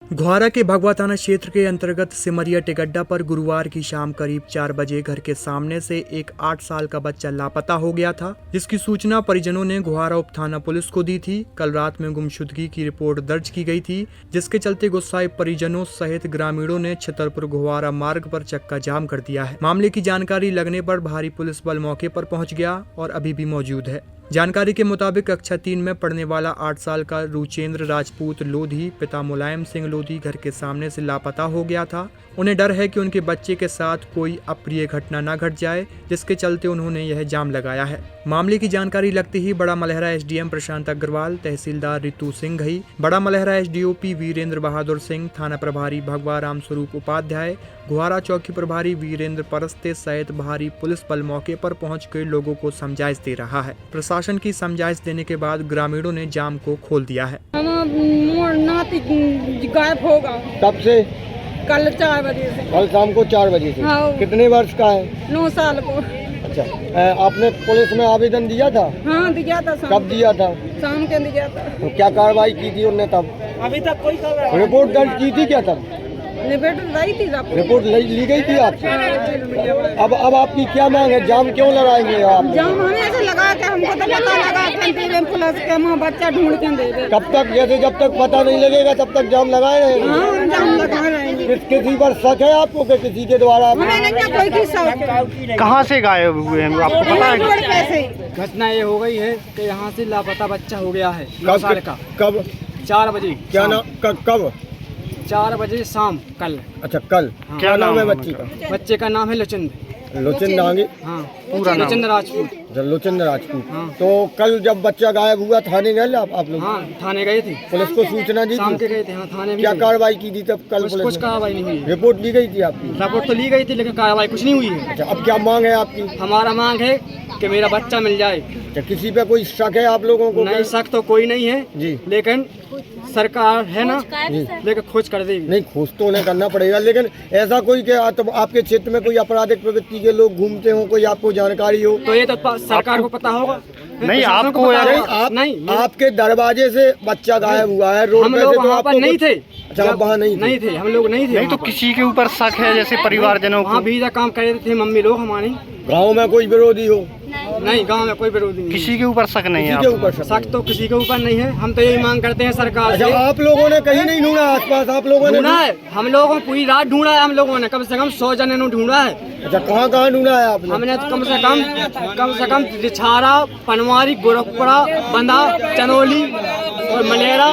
घोहारा के भगवा थाना क्षेत्र के अंतर्गत सिमरिया टिकड्डा पर गुरुवार की शाम करीब 4 बजे घर के सामने से एक 8 साल का बच्चा लापता हो गया था, जिसकी सूचना परिजनों ने घोहारा उप थाना पुलिस को दी थी। कल रात में गुमशुदगी की रिपोर्ट दर्ज की गई थी, जिसके चलते गुस्साए परिजनों सहित ग्रामीणों ने छतरपुर घोहारा मार्ग पर चक्का जाम कर दिया है। मामले की जानकारी लगने पर भारी पुलिस बल मौके पर पहुंच गया और अभी भी मौजूद है। जानकारी के मुताबिक कक्षा 3 में पढ़ने वाला 8 साल का रुचेंद्र राजपूत लोधी पिता मुलायम सिंह लोधी घर के सामने से लापता हो गया था। उन्हें डर है कि उनके बच्चे के साथ कोई अप्रिय घटना न घट जाए, जिसके चलते उन्होंने यह जाम लगाया है। मामले की जानकारी लगते ही बड़ा मलहरा एसडीएम प्रशांत अग्रवाल, तहसीलदार रितु सिंह घई, बड़ा मलहरा एसडीओपी वीरेंद्र बहादुर सिंह, थाना प्रभारी भगवा राम स्वरूप उपाध्याय, घोहारा चौकी प्रभारी वीरेंद्र परस्ते सहित भारी पुलिस बल मौके पर पहुंचकर लोगों को समझाइश दे रहा है। प्रशासन की समझाइश देने के बाद ग्रामीणों ने जाम को खोल दिया है। नाती गायब होगा कब से? कल 4 बजे से। कल शाम को 4 बजे से। हाँ। कितने वर्ष का है? 9 साल को। अच्छा, आपने पुलिस में आवेदन दिया था? हाँ, दिया था। कब दिया था? शाम के दिया था। तो क्या कार्रवाई की थी उनने तब? अभी तक कोई कार्रवाई। रिपोर्ट दर्ज की थी क्या तब? रिपोर्ट ली गई थी आपसे? अब आपकी क्या मांग है? जाम क्यों लगाएंगे आप? जाम हमें ऐसे लगा के हमको तो पता लगा कि पुलिस के माँ बच्चा ढूंढ के दे दे। कब तक? जैसे जब तक पता नहीं लगेगा तब तक जाम लगाए रहेंगे? हाँ, जाम लगा रहेंगे। किसी पर शक है आपको कि किसी के द्वारा? कहाँ से गायब हुए हैं आपको पता है? घटना ये हो गई है कि यहाँ से लापता बच्चा हो गया है 9 साल का। कब? 4 बजे। क्या नाम? कब? 4 बजे शाम कल। अच्छा, कल। हाँ। क्या नाम है बच्ची का? बच्चे का नाम है लोचंद। लोचंद आगे? हाँ, पूरा लोचंद राजपूत। लोचंद राजपूत। हाँ। तो कल जब बच्चा गायब हुआ थाने गए आप लोग? हाँ, थाने गए थे। पुलिस को सूचना दी शाम थी? के गए थे। हाँ, थाने में क्या कार्रवाई की थी तब कल? कुछ कार्रवाई नहीं हुई। रिपोर्ट ली गई थी आपकी? रिपोर्ट तो ली गई थी लेकिन कार्रवाई कुछ नहीं हुई है। अच्छा, अब क्या मांग है आपकी? हमारा मांग है कि मेरा बच्चा मिल जाए। अच्छा, किसी पे कोई शक है आप लोगों को? नहीं, शक तो कोई नहीं है जी, लेकिन सरकार है ना जी, लेकिन खोज कर देगी। नहीं, खोज तो उन्हें करना पड़ेगा, लेकिन ऐसा कोई के आपके क्षेत्र में कोई आपराधिक प्रवृत्ति के लोग घूमते हो, कोई आपको जानकारी हो? तो ये तो सरकार को पता होगा। नहीं, आपको नहीं, आपके दरवाजे से बच्चा गायब हुआ है रोड हम पे लोग से, तो वहाँ पर आपको नहीं थे। अच्छा, आप वहाँ नहीं थे, हम लोग नहीं थे। नहीं तो किसी के ऊपर शक है जैसे परिवारजनों को? वहाँ वीजा काम कर रहे थे मम्मी लोग हमारी। गाँव में कोई विरोधी हो? नहीं, गांव में कोई विरोधी नहीं। किसी के ऊपर शक नहीं है? किसी के ऊपर शक तो किसी के ऊपर नहीं है। हम तो यही मांग करते हैं सरकार से। अच्छा, आप लोगों ने कहीं नहीं ढूंढा आसपास? आप लोगों ने ढूंढा है, हम लोगों को पूरी रात ढूंढा है। हम लोगों ने कम से कम 100 जने ने ढूंढा है। अच्छा, कहाँ ढूंढा है आपने? हमने कम से कम रिछारा, पनवारी, गोरखपुरा, बंदा, चनौली और मलेरा,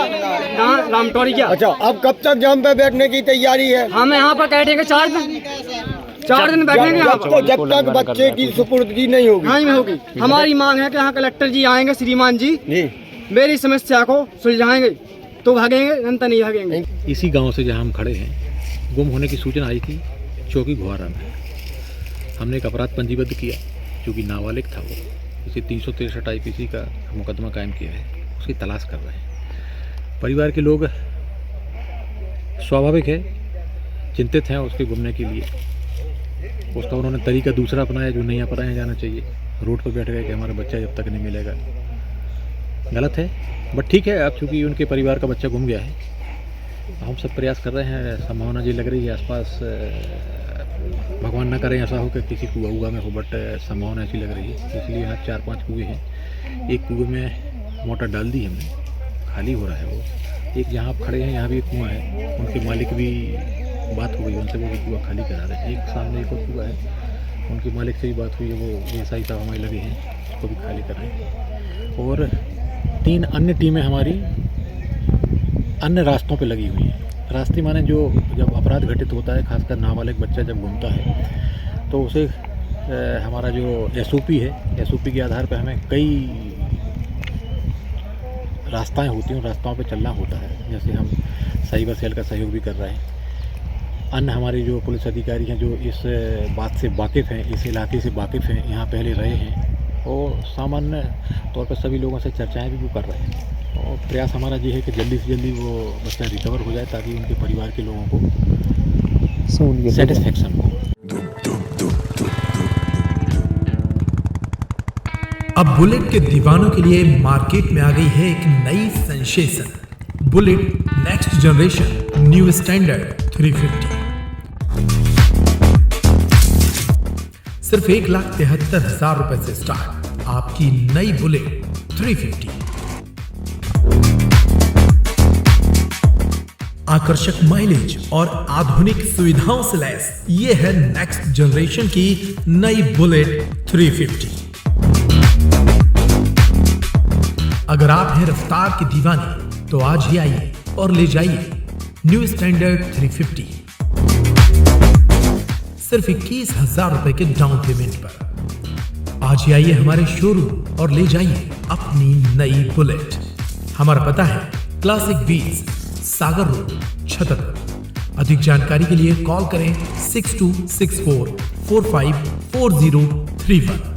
रामटोरिया। अच्छा, अब कब तक जाम पे बैठने की तैयारी है? हम यहाँ पर बैठेंगे 4 दिन बैठेंगे यहाँ पर। जब तक बच्चे की सुपुर्दगी नहीं होगी? हाँ, होगी। हमारी मांग है कि यहाँ कलेक्टर जी आएंगे, श्रीमान जी मेरी समस्या को सुलझाएंगे तो भागेंगे, नहीं नहीं भागेंगे। इसी गांव से जहां हम खड़े हैं, गुम होने की सूचना आई थी चौकी घोहारा में। हमने एक अपराध पंजीबद्ध किया, क्योंकि नाबालिग था वो। इसे 363 IPC का मुकदमा कायम किया है, उसकी तलाश कर रहे हैं। परिवार के लोग स्वाभाविक है चिंतित हैं उसके गुमने के लिए। उसका उन्होंने तरीका दूसरा अपनाया जो नहीं अपनाया जाना चाहिए। रोड पर बैठ गए कि हमारा बच्चा जब तक नहीं मिलेगा। गलत है, बट ठीक है, अब चूँकि उनके परिवार का बच्चा गुम गया है, हम सब प्रयास कर रहे हैं। संभावना जी लग रही है आसपास, भगवान ना करें ऐसा हो कि किसी कुआ में हो, बट संभावना ऐसी लग रही है। इसलिए यहाँ 4-5 कुएँ हैं। एक कुएँ में मोटर डाल दी हमने, खाली हो रहा है वो। एक जहाँ आप खड़े हैं यहाँ भी एक कुआँ है, उनके मालिक भी बात हो गई उनसे, वो भी कुआँ खाली करा रहे हैं। एक सामने एक और कुआँ है, उनके मालिक से भी बात हुई है, वो एसआई साहब हमारे लगे हैं, उसको भी खाली कर रहे हैं। और 3 अन्य टीमें हमारी अन्य रास्तों पे लगी हुई हैं। रास्ते माने जो जब अपराध घटित होता है, खासकर नाबालिग बच्चा जब घूमता है, तो उसे हमारा जो SOP है, SOP के आधार पर हमें कई रास्ताएं होती हैं, उन रास्ताओं पे चलना होता है। जैसे हम साइबर सेल का सहयोग भी कर रहे हैं। अन्य हमारे जो पुलिस अधिकारी हैं जो इस बात से वाकिफ़ हैं, इस इलाके से वाकिफ़ हैं, यहाँ पहले रहे हैं, और सामान्य तौर पर सभी लोगों से चर्चाएं भी वो कर रहे हैं। और प्रयास हमारा ये है कि जल्दी से जल्दी वो बच्चा रिकवर हो जाए, ताकि उनके परिवार के लोगों को सेटिस्फेक्शन हो। अब बुलेट के दीवानों के लिए मार्केट में आ गई है एक नई sensation, bullet next generation new standard 350। सिर्फ 1,73,000 रुपए से स्टार्ट आपकी नई बुलेट 350। आकर्षक माइलेज और आधुनिक सुविधाओं से लैस ये है नेक्स्ट जनरेशन की नई बुलेट 350। अगर आप हैं रफ्तार के दीवाने तो आज ही आइए और ले जाइए न्यू स्टैंडर्ड 350 सिर्फ 21,000 रुपए के डाउन पेमेंट पर। आज ही आइए हमारे शोरूम और ले जाइए अपनी नई बुलेट। हमारा पता है क्लासिक व्हील्स, सागर रोड, छतरपुर। अधिक जानकारी के लिए कॉल करें 6264 454031।